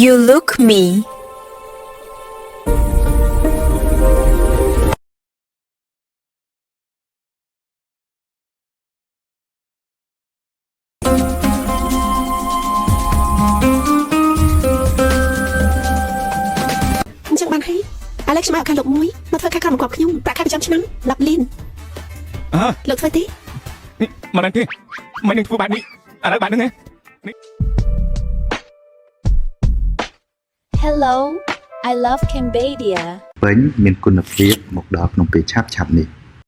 You look me. Chẳng bàn hay Alex mà khai lục muối mà thôi khai cầm quạt nhung tại khai 100 năm lập liên lục thôi tí mà bạn kia mày đừng phụ bạn đi đã bạn nữa nghe. Hello, I love Cambodia. វិញមានគុណភាពមកដល់ក្នុងពេលឆាប់ៗនេះ